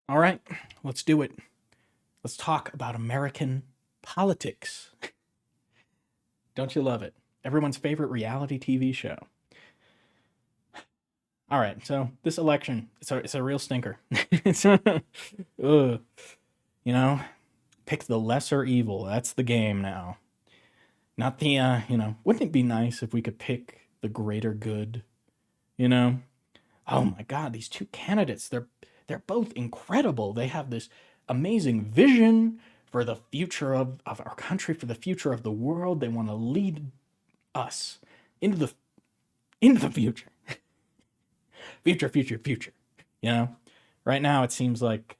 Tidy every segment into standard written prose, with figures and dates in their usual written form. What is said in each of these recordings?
All right, let's do it. Let's talk about American politics. Don't you love it? Everyone's favorite reality TV show. All right, so this election, it's a real stinker. it's ugh, you know, pick the lesser evil. That's the game now. Not the wouldn't it be nice if we could pick the greater good, you know? Oh my god, these two candidates, they're both incredible. They have this amazing vision for the future of our country, for the future of the world. They want to lead us into the future. Future. You know? Right now it seems like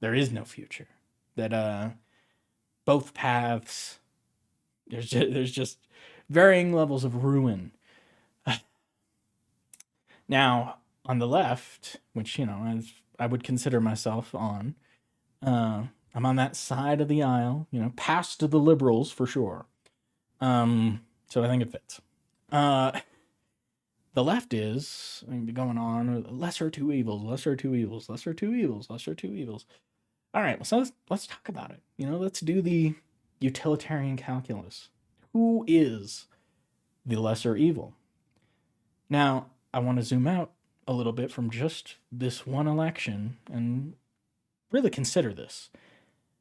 there is no future. That both paths there's just varying levels of ruin. Now, on the left, which, as I would consider myself on, I'm on that side of the aisle, past the liberals for sure. So I think it fits. Uh, the left is going on lesser two evils, lesser two evils, lesser two evils, lesser two evils. All right, so let's talk about it. Let's do the utilitarian calculus. Who is the lesser evil? Now, I want to zoom out a little bit from just this one election and really consider this.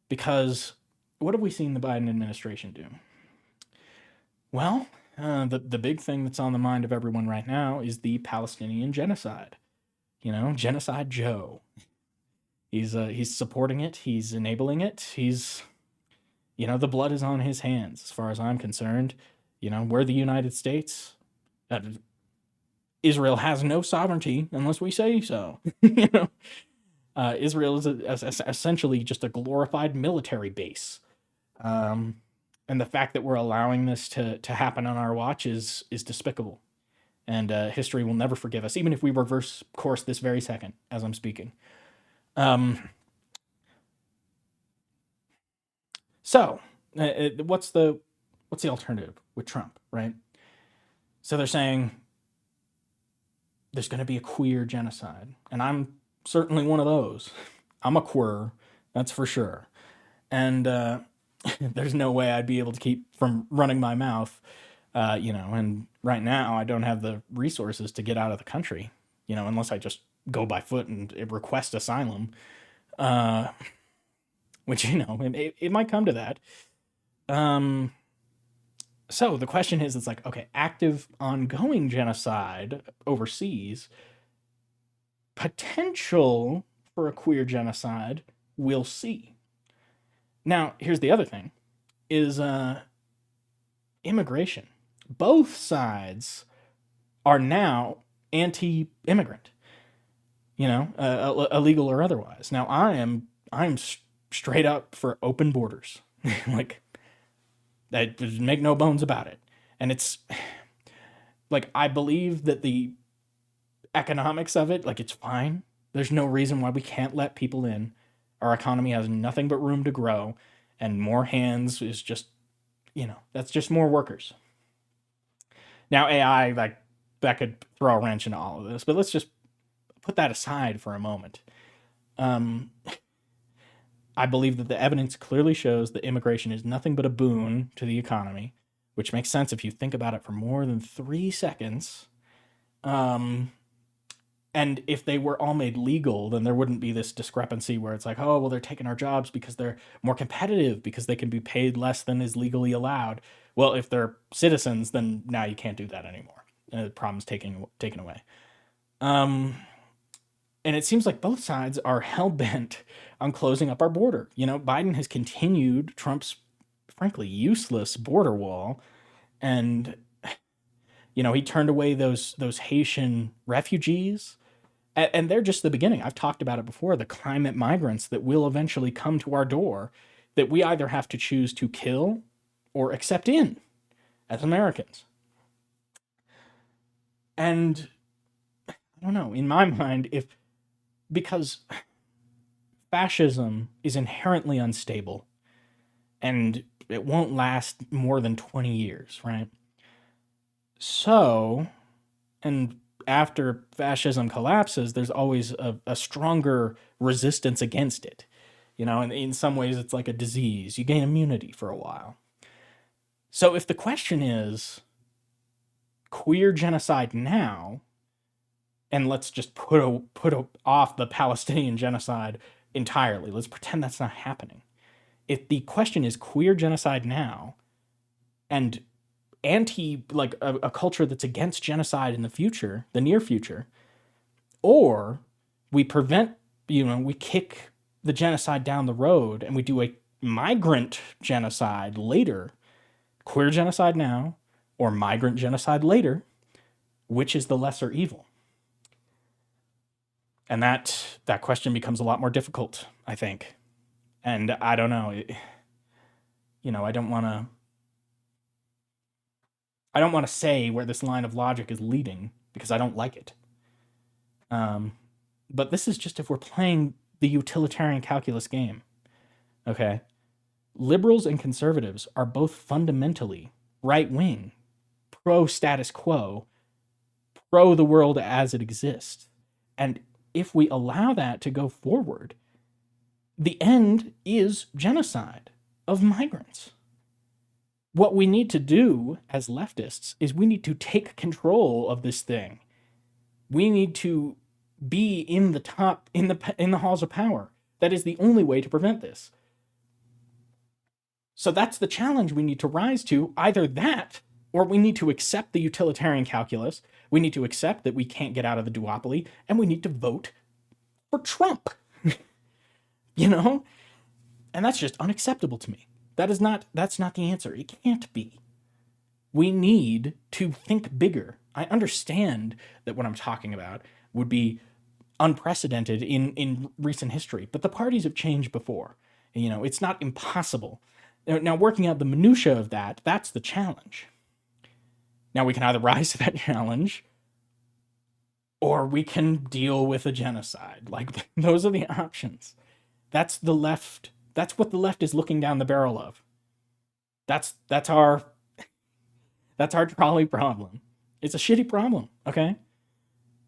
Because what have we seen the Biden administration do? Well, the big thing that's on the mind of everyone right now is the Palestinian genocide. Genocide Joe. He's supporting it. He's enabling it. The blood is on his hands, as far as I'm concerned. We're the United States. Israel has no sovereignty unless we say so. Israel is essentially just a glorified military base. And the fact that we're allowing this to happen on our watch is despicable. And history will never forgive us, even if we reverse course this very second as I'm speaking. So, what's the alternative with Trump, right? So they're saying there's going to be a queer genocide, and I'm certainly one of those. I'm a queer, that's for sure. And there's no way I'd be able to keep from running my mouth, and right now I don't have the resources to get out of the country, unless I just go by foot and request asylum, which, it might come to that. So the question is, it's like, okay, active ongoing genocide overseas, potential for a queer genocide, we'll see. Now, here's the other thing, is immigration. Both sides are now anti-immigrant, illegal or otherwise. Now, I'm straight up for open borders. Like, that, make no bones about it. And it's like, I believe that the economics of it, like, it's fine. There's no reason why we can't let people in. Our economy has nothing but room to grow, and more hands is just, that's just more workers. Now, AI, like, that could throw a wrench into all of this, but let's just put that aside for a moment. I believe that the evidence clearly shows that immigration is nothing but a boon to the economy, which makes sense if you think about it for more than 3 seconds. And if they were all made legal, then there wouldn't be this discrepancy where it's like, oh, well, they're taking our jobs because they're more competitive, because they can be paid less than is legally allowed. Well, if they're citizens, then now you can't do that anymore. The problem's taken away. And it seems like both sides are hell-bent on closing up our border. Biden has continued Trump's, frankly, useless border wall. And, he turned away those Haitian refugees. And they're just the beginning. I've talked about it before, the climate migrants that will eventually come to our door that we either have to choose to kill or accept in as Americans. And I don't know, in my mind, because fascism is inherently unstable and it won't last more than 20 years, right? So, and after fascism collapses, there's always a stronger resistance against it. You know, and in some ways, it's like a disease. You gain immunity for a while. So if the question is queer genocide now, and let's just off the Palestinian genocide entirely, let's pretend that's not happening. If the question is queer genocide now, and like a culture that's against genocide in the future, the near future, or we prevent, we kick the genocide down the road and we do a migrant genocide later, queer genocide now or migrant genocide later, which is the lesser evil? And that question becomes a lot more difficult, I think. And I don't know, I don't want to say where this line of logic is leading because I don't like it. But this is just if we're playing the utilitarian calculus game. Okay? Liberals and conservatives are both fundamentally right-wing, pro-status quo, pro the world as it exists. And if we allow that to go forward, the end is genocide of migrants. What we need to do as leftists is we need to take control of this thing. We need to be in the top, in the halls of power. That is the only way to prevent this. So that's the challenge we need to rise to. Either that, or we need to accept the utilitarian calculus. We need to accept that we can't get out of the duopoly, and we need to vote for Trump. And that's just unacceptable to me. That's not the answer. It can't be. We need to think bigger. I understand that what I'm talking about would be unprecedented in recent history, but the parties have changed before. It's not impossible. Now, working out the minutia of that's the challenge. Now, we can either rise to that challenge, or we can deal with a genocide. Like, those are the options. That's the left. That's what the left is looking down the barrel of. That's our trolley problem. It's a shitty problem, okay?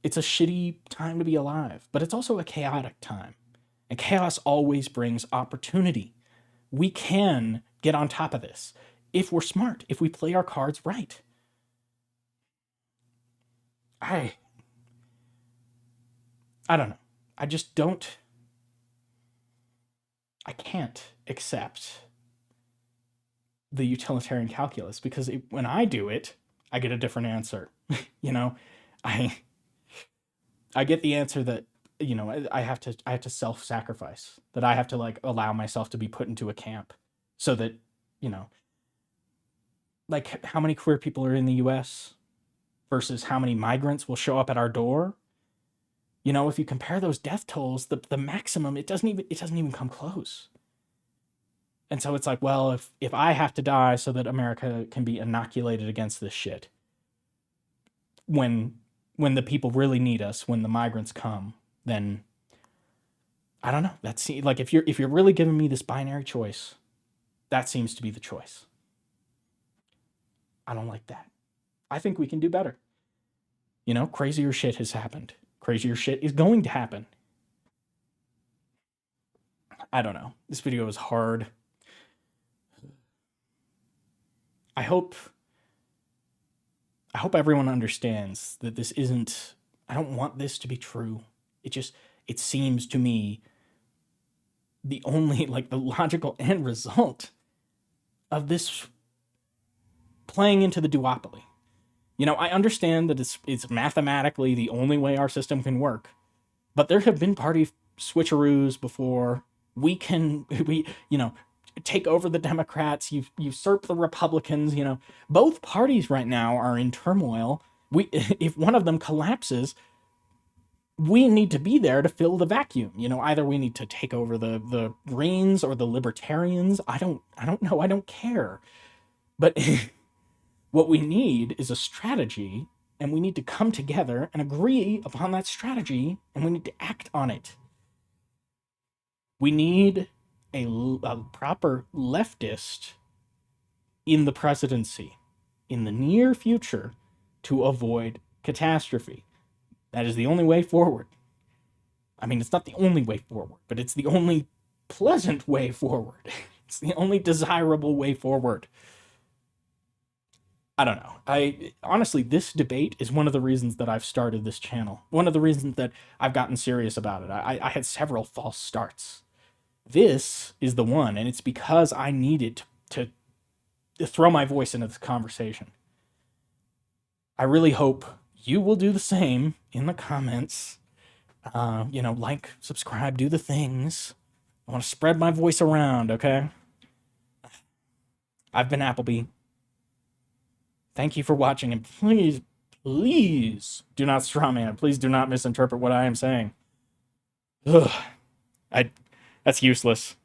It's a shitty time to be alive, but it's also a chaotic time. And chaos always brings opportunity. We can get on top of this if we're smart, if we play our cards right. I don't know. I just don't. I can't accept the utilitarian calculus because when I do it, I get a different answer. I get the answer that I have to self-sacrifice, that I have to allow myself to be put into a camp so that how many queer people are in the US versus how many migrants will show up at our door. If you compare those death tolls, the maximum, it doesn't even come close. And so it's like, well, if I have to die so that America can be inoculated against this shit, when the people really need us, when the migrants come, then I don't know. That's like if you're really giving me this binary choice, that seems to be the choice. I don't like that. I think we can do better. Crazier shit has happened. Crazier shit is going to happen. I don't know. This video is hard. I hope everyone understands that this isn't, I don't want this to be true. It seems to me the only, the logical end result of this playing into the duopoly. I understand that it's mathematically the only way our system can work, but there have been party switcheroos before. We take over the Democrats, usurp the Republicans. Both parties right now are in turmoil. If one of them collapses, we need to be there to fill the vacuum. Either we need to take over the Greens or the Libertarians. I don't know. I don't care. But what we need is a strategy, and we need to come together and agree upon that strategy, and we need to act on it. We need a proper leftist in the presidency in the near future to avoid catastrophe. That is the only way forward. I mean, it's not the only way forward, but it's the only pleasant way forward. It's the only desirable way forward. I don't know. I honestly, this debate is one of the reasons that I've started this channel. One of the reasons that I've gotten serious about it. I had several false starts. This is the one, and it's because I needed to throw my voice into this conversation. I really hope you will do the same in the comments. Like, subscribe, do the things. I want to spread my voice around, okay? I've been Appleby. Thank you for watching, and please, please do not strawman. Please do not misinterpret what I am saying. Ugh. That's useless.